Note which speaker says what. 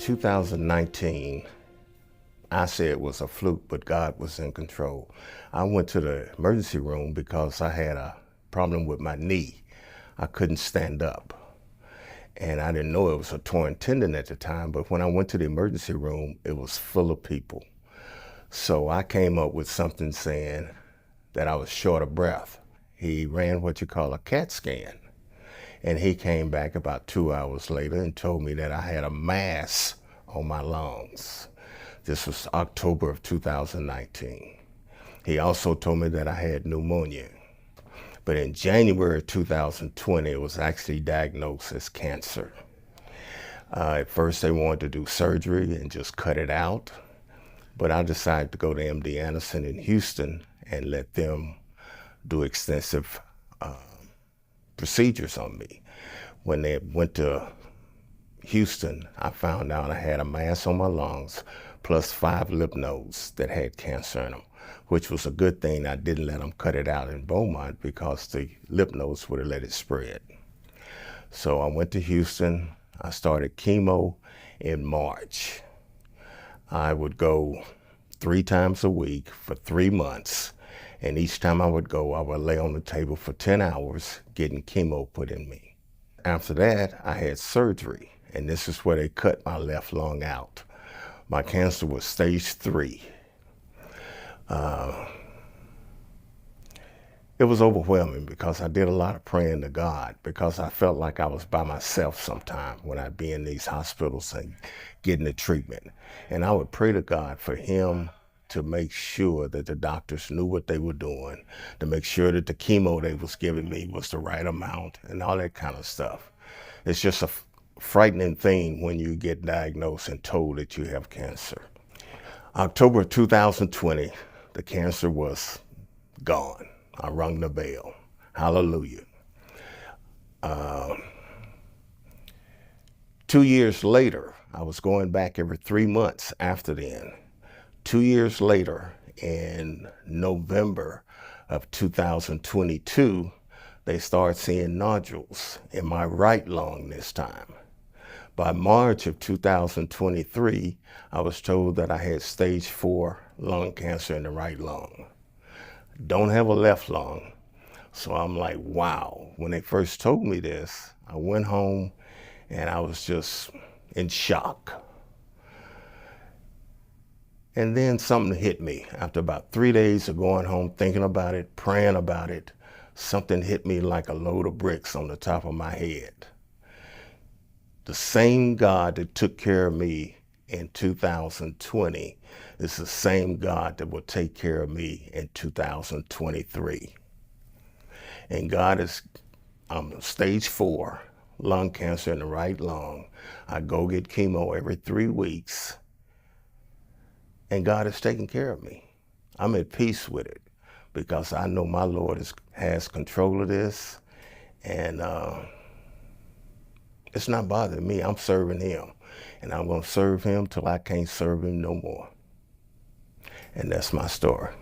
Speaker 1: 2019, I said it was a fluke, but God was in control. I went to the emergency room because I had a problem with my knee. I couldn't stand up. And I didn't know it was a torn tendon at the time, but when I went to the emergency room, it was full of people. So I came up with something saying that I was short of breath. He ran what you call a CAT scan. And he came back about 2 hours later and told me that I had a mass on my lungs. This was October of 2019. He also told me that I had pneumonia. But in January of 2020, it was actually diagnosed as cancer. At first, they wanted to do surgery and just cut it out. But I decided to go to MD Anderson in Houston and let them do extensive procedures on me. When they went to Houston, I found out I had a mass on my lungs plus 5 lymph nodes that had cancer in them, which was a good thing. I didn't let them cut it out in Beaumont because the lymph nodes would have let it spread. So I went to Houston. I started chemo in March. I would go 3 times a week for 3 months. And each time I would go, I would lay on the table for 10 hours getting chemo put in me. After that, I had surgery, and this is where they cut my left lung out. My cancer was stage 3. It was overwhelming because I did a lot of praying to God because I felt like I was by myself sometime when I'd be in these hospitals and getting the treatment. And I would pray to God for him to make sure that the doctors knew what they were doing, to make sure that the chemo they was giving me was the right amount and all that kind of stuff. It's just a frightening thing when you get diagnosed and told that you have cancer. October 2020, the cancer was gone. I rung the bell. Hallelujah. 2 years later, I was going back every 3 months after then. 2 years later, in November of 2022, they started seeing nodules in my right lung this time. By March of 2023, I was told that I had stage 4 lung cancer in the right lung. Don't have a left lung. So I'm like, wow. When they first told me this, I went home and I was just in shock. And then something hit me. After about 3 days of going home, thinking about it, praying about it, something hit me like a load of bricks on the top of my head. The same God that took care of me in 2020 is the same God that will take care of me in 2023. And God is, I'm stage 4, lung cancer in the right lung. I go get chemo every 3 weeks. And God is taking care of me. I'm at peace with it because I know my Lord has control of this, and it's not bothering me. I'm serving him, and I'm going to serve him till I can't serve him no more. And that's my story.